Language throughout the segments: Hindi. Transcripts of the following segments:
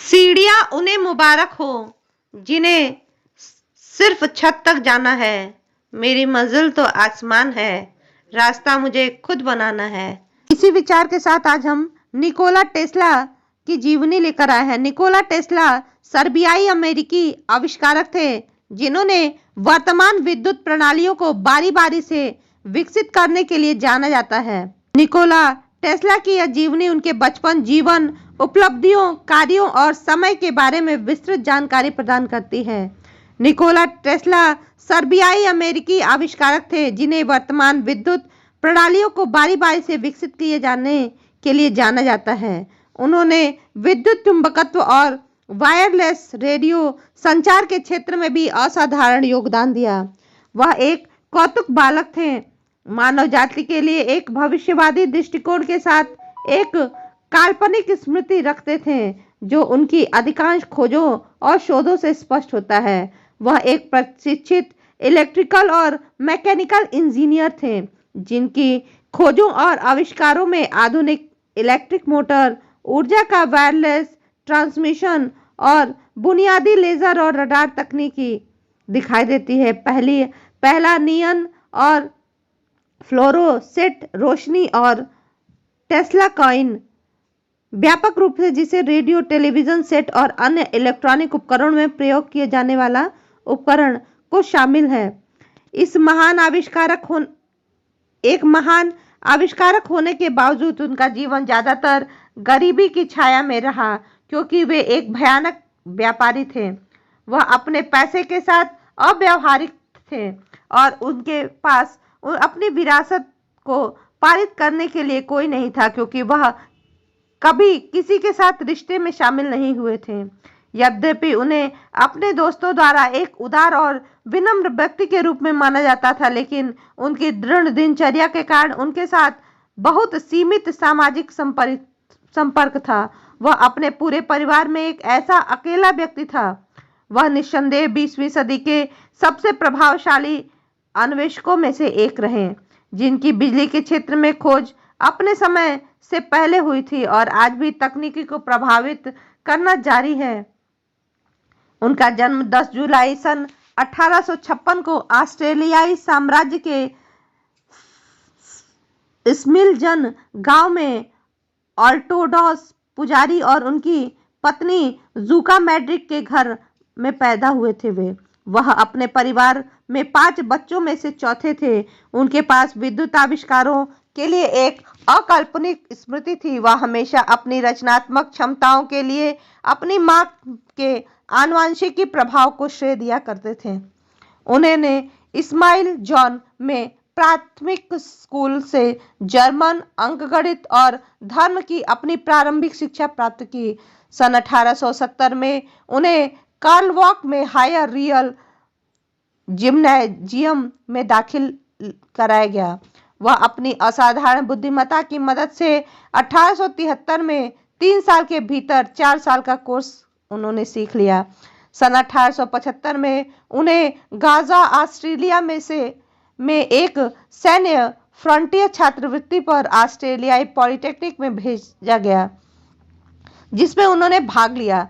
सीढ़ियां उन्हें मुबारक हो जिन्हें सिर्फ छत तक जाना है। मेरी मंजिल तो आसमान है, रास्ता मुझे खुद बनाना है। इसी विचार के साथ आज हम निकोला टेस्ला की जीवनी लेकर आए हैं। निकोला टेस्ला सर्बियाई अमेरिकी आविष्कारक थे जिन्होंने वर्तमान विद्युत प्रणालियों को बारी बारी से विकसित करने के लिए जाना जाता है। निकोला टेस्ला की यह जीवनी उनके बचपन, जीवन, उपलब्धियों, कार्यों और समय के बारे में विस्तृत जानकारी प्रदान करती है। निकोला टेस्ला सर्बियाई अमेरिकी आविष्कारक थे जिन्हें वर्तमान विद्युत प्रणालियों को बारी बारी से विकसित किए जाने के लिए जाना जाता है। उन्होंने विद्युत चुंबकत्व और वायरलेस रेडियो संचार के क्षेत्र में भी असाधारण योगदान दिया। वह एक कौतुक बालक थे, मानव जाति के लिए एक भविष्यवादी दृष्टिकोण के साथ एक काल्पनिक स्मृति रखते थे जो उनकी अधिकांश खोजों और शोधों से स्पष्ट होता है। वह एक प्रशिक्षित इलेक्ट्रिकल और मैकेनिकल इंजीनियर थे जिनकी खोजों और आविष्कारों में आधुनिक इलेक्ट्रिक मोटर, ऊर्जा का वायरलेस ट्रांसमिशन और बुनियादी लेजर और रडार तकनीकी दिखाई देती है। पहला नियन और फ्लोरोसेंट रोशनी और टेस्ला कॉइन व्यापक रूप से जिसे रेडियो, टेलीविजन सेट और अन्य इलेक्ट्रॉनिक उपकरणों में प्रयोग किए जाने वाला उपकरण को शामिल है। एक महान आविष्कारक होने के बावजूद उनका जीवन ज्यादातर गरीबी की छाया में रहा क्योंकि वे एक भयानक व्यापारी थे। वह अपने पैसे के साथ अव्यावहारिक थे और उनके पास अपनी विरासत को पारित करने के लिए कोई नहीं था क्योंकि वह कभी किसी के साथ रिश्ते में शामिल नहीं हुए थे। यद्यपि उन्हें अपने दोस्तों द्वारा एक उदार और विनम्र व्यक्ति के रूप में माना जाता था, लेकिन उनकी दृढ़ दिनचर्या के कारण उनके साथ बहुत सीमित सामाजिक संपर्क था। वह अपने पूरे परिवार में एक ऐसा अकेला व्यक्ति था। वह निस्संदेह 20वीं सदी के सबसे प्रभावशाली अन्वेषकों में से एक रहे जिनकी बिजली के क्षेत्र में खोज अपने समय से पहले हुई थी और आज भी तकनीकी को प्रभावित करना जारी है। उनका जन्म 10 जुलाई सन 1856 को ऑस्ट्रेलियाई साम्राज्य के स्मिल्जन गांव में ऑर्थोडॉक्स पुजारी और उनकी पत्नी जूका मैड्रिक के घर में पैदा हुए थे। वह अपने परिवार में 5 बच्चों में से चौथे थे। उनके पास विद्युत आविष्कारों के लिए एक अकाल्पनिक स्मृति थी। वह हमेशा अपनी रचनात्मक क्षमताओं के लिए अपनी मां के आनुवंशिकी प्रभाव को श्रेय दिया करते थे। उन्होंने इस्माइल जॉन में प्राथमिक स्कूल से जर्मन, अंकगणित और धर्म की अपनी प्रारंभिक शिक्षा प्राप्त की। सन 1870 में उन्हें कार्लवॉक में हायर रियल जिम्नेजियम में दाखिल कराया गया। वह अपनी असाधारण बुद्धिमत्ता की मदद से 1873 में 3 साल के भीतर 4 साल का कोर्स उन्होंने सीख लिया। सन 1875 में उन्हें गाजा, ऑस्ट्रेलिया में एक सैन्य फ्रंटियर छात्रवृत्ति पर ऑस्ट्रेलियाई पॉलिटेक्निक में भेजा गया जिसमें उन्होंने भाग लिया।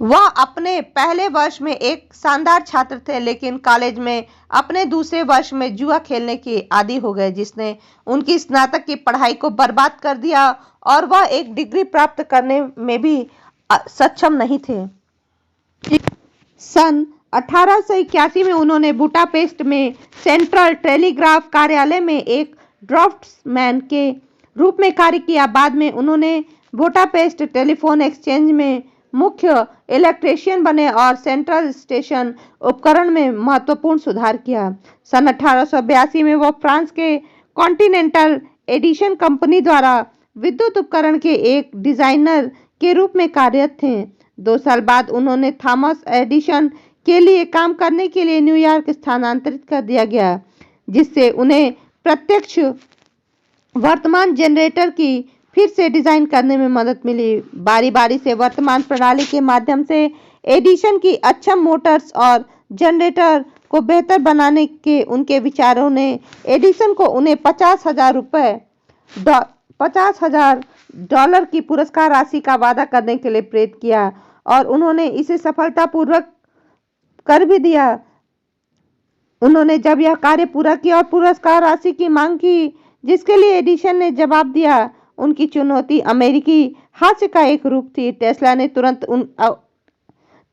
वह अपने पहले वर्ष में एक शानदार छात्र थे, लेकिन कॉलेज में अपने दूसरे वर्ष में जुआ खेलने के आदी हो गए जिसने उनकी स्नातक की पढ़ाई को बर्बाद कर दिया और वह एक डिग्री प्राप्त करने में भी सक्षम नहीं थे। सन 1881 में उन्होंने बुडापेस्ट में सेंट्रल टेलीग्राफ कार्यालय में एक ड्राफ्ट्समैन के रूप में कार्य किया। बाद में उन्होंने बुडापेस्ट टेलीफोन एक्सचेंज में मुख्य इलेक्ट्रीशियन बने और सेंट्रल स्टेशन उपकरण में महत्वपूर्ण सुधार किया। सन 1882 में वह फ्रांस के कॉन्टिनेंटल एडिशन कंपनी द्वारा विद्युत उपकरण के एक डिजाइनर के रूप में कार्यरत थे। 2 साल बाद उन्होंने थॉमस एडिसन के लिए काम करने के लिए न्यूयॉर्क स्थानांतरित कर दिया गया, जिससे उन्हें प्रत्यक्ष वर्तमान जनरेटर की फिर से डिजाइन करने में मदद मिली। बारी बारी से वर्तमान प्रणाली के माध्यम से एडिसन की अक्षम मोटर्स और जनरेटर को बेहतर बनाने के उनके विचारों ने एडिसन को उन्हें $50,000 डॉलर की पुरस्कार राशि का वादा करने के लिए प्रेरित किया और उन्होंने इसे सफलतापूर्वक कर भी दिया। उन्होंने जब यह कार्य पूरा किया और पुरस्कार राशि की मांग की, जिसके लिए एडिसन ने जवाब दिया, उनकी चुनौती अमेरिकी हास्य का एक रूप थी। टेस्ला ने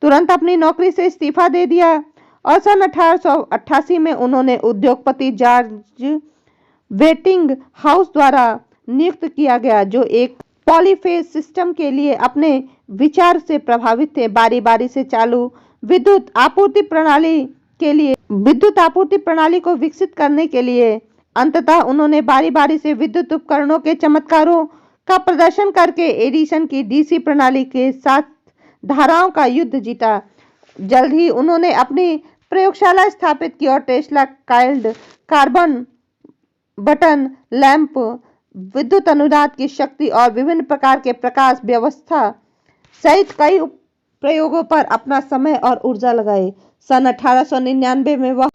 तुरंत अपनी नौकरी से इस्तीफा दे दिया और सन 1888 में उन्होंने उद्योगपति जॉर्ज वेटिंग हाउस द्वारा नियुक्त किया गया, जो एक पॉलीफेज सिस्टम के लिए अपने विचार से प्रभावित थे। बारी बारी से चालू विद्युत आपूर्ति प्रणाली को विकसित करने के लिए अंततः उन्होंने बारी बारी से विद्युत उपकरणों के चमत्कारों का प्रदर्शन करके एडिसन की डीसी प्रणाली के साथ धाराओं का युद्ध जीता। जल्द ही उन्होंने अपनी प्रयोगशाला स्थापित की और Tesla coiled carbon button lamp, विद्युत अनुनाद की शक्ति और विभिन्न प्रकार के प्रकाश व्यवस्था सहित कई प्रयोगों पर अपना समय और ऊर्जा लगाए। सन 1899 में वह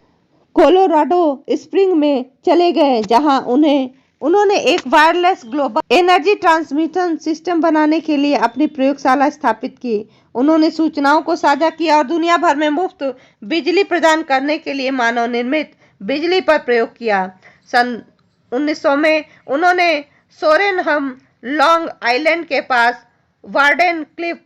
कोलोराडो स्प्रिंग में चले गए, जहां उन्होंने एक wireless global energy transmission system बनाने के लिए अपनी प्रयोगशाला स्थापित की। उन्होंने सूचनाओं को साझा किया और दुनिया भर में मुफ्त बिजली प्रदान करने के लिए मानव निर्मित बिजली पर प्रयोग किया। सन 1900 में उन्होंने सोरेनहम, लॉन्ग आइलैंड के पास वार्डन क्लिफ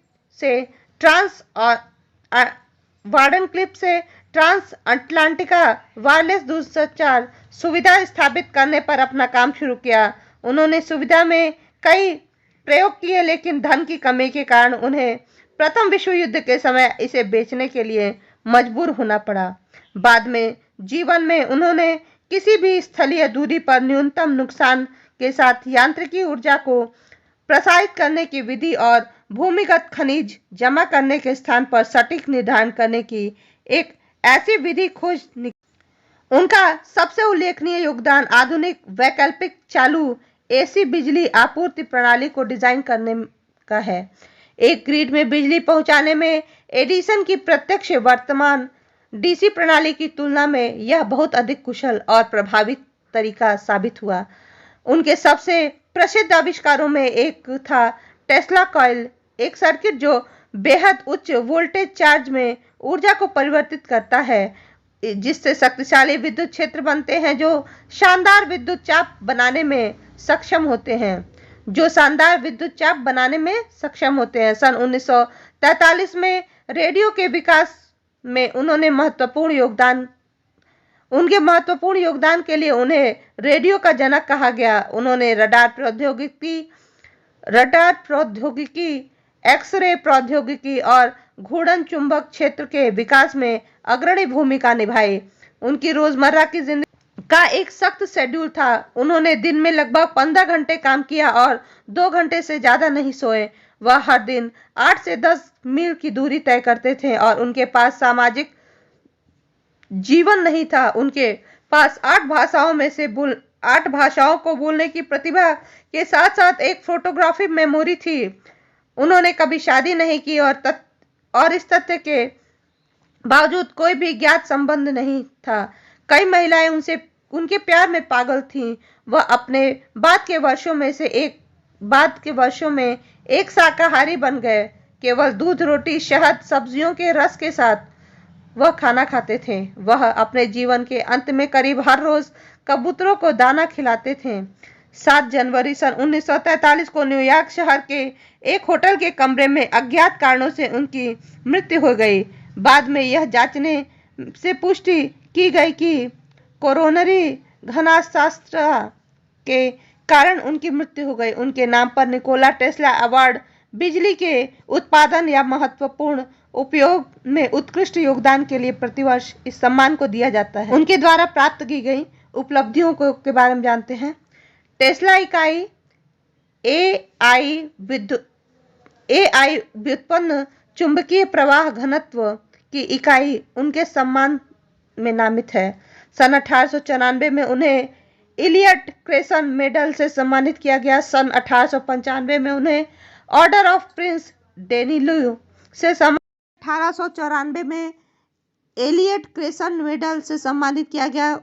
से ट्रांस अटलांटिका वायरलेस दूरसंचार सुविधा स्थापित करने पर अपना काम शुरू किया। उन्होंने सुविधा में कई प्रयोग किए, लेकिन धन की कमी के कारण उन्हें प्रथम विश्व युद्ध के समय इसे बेचने के लिए मजबूर होना पड़ा। बाद में जीवन में उन्होंने किसी भी स्थलीय दूरी पर न्यूनतम नुकसान के साथ यांत्रिकी ऊर्जा को प्रसारित करने की विधि और भूमिगत खनिज जमा करने के स्थान पर सटीक निर्धारण करने की एक ऐसी विधि खोज निकाली। उनका सबसे उल्लेखनीय योगदान आधुनिक वैकल्पिक चालू एसी बिजली आपूर्ति प्रणाली को डिजाइन करने का है। एक ग्रिड में बिजली पहुंचाने में एडिसन की प्रत्यक्ष वर्तमान डीसी प्रणाली की तुलना में यह बहुत अधिक कुशल और प्रभावी तरीका साबित हुआ। उनके सबसे प्रसिद्ध आविष्कारों में एक था टेस्ला कॉइल, एक सर्किट जो बेहद उच्च वोल्टेज चार्ज में ऊर्जा को परिवर्तित करता है, जिससे शक्तिशाली विद्युत क्षेत्र बनते हैं जो शानदार विद्युत चाप बनाने में सक्षम होते हैं। सन 1943 में रेडियो के विकास में उनके महत्वपूर्ण योगदान के लिए उन्हें रेडियो का जनक कहा गया। उन्होंने रडार प्रौद्योगिकी, एक्स-रे प्रौद्योगिकी और घूर्णन चुंबक क्षेत्र के विकास में अग्रणी भूमिका निभाई। उनकी रोजमर्रा की जिंदगी का एक सख्त शेड्यूल था। उन्होंने दिन में लगभग 15 घंटे काम किया और 2 घंटे से ज्यादा नहीं सोए। वह हर दिन 8 से 10 मील की दूरी तय करते थे और उनके पास सामाजिक जीवन नहीं था। उनके पास 8 भाषाओं को बोलने की प्रतिभा के साथ साथ एक फोटोग्राफिक मेमोरी थी। उन्होंने कभी शादी नहीं की और इस तथ्य के बावजूद कोई भी ज्ञात संबंध नहीं था। कई महिलाएं उनके प्यार में पागल थीं। वह अपने बाद के वर्षों में एक शाकाहारी बन गए। केवल दूध, रोटी, शहद, सब्जियों के रस के साथ वह खाना खाते थे। वह अपने जीवन के अंत में करीब हर रोज कबूतरों को दाना खिलाते थे। 7 जनवरी सन 1943 को न्यूयॉर्क शहर के एक होटल के कमरे में अज्ञात कारणों से उनकी मृत्यु हो गई। बाद में यह जांचने से पुष्टि की गई कि कोरोनरी घनास्वास्थ्य के कारण उनकी मृत्यु हो गई। उनके नाम पर निकोला टेस्ला अवार्ड बिजली के उत्पादन या महत्वपूर्ण उपयोग में उत्कृष्ट योगदान के लिए प्रतिवर्ष इस सम्मान को दिया जाता है। उनके द्वारा प्राप्त की गई उपलब्धियों के बारे में जानते हैं। टेस्ला इकाई एआई व्युत्पन्न चुंबकीय प्रवाह घनत्व की इकाई उनके सम्मान में नामित है। सन 1894 में उन्हें इलियट क्रेसन मेडल से सम्मानित किया गया। सन 1895 में उन्हें ऑर्डर ऑफ प्रिंस डेनियू से 1894 में एलियट क्रेसन मेडल से सम्मानित किया गया।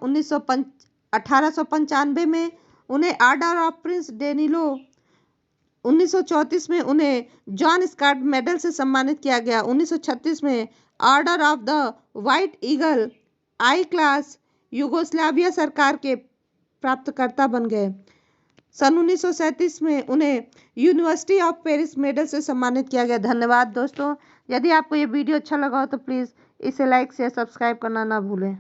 1895 में उन्हें ऑर्डर ऑफ प्रिंस डेनियू, 1934 में उन्हें जॉन स्कॉट मेडल से सम्मानित किया गया। 1936 में order of the white eagle I class Yugoslavia सरकार के प्राप्तकर्ता बन गए। सन 1937 में उन्हें यूनिवर्सिटी ऑफ पेरिस मेडल से सम्मानित किया गया। धन्यवाद दोस्तों। यदि आपको ये वीडियो अच्छा लगा हो तो प्लीज़ इसे लाइक शेयर सब्सक्राइब करना ना भूलें।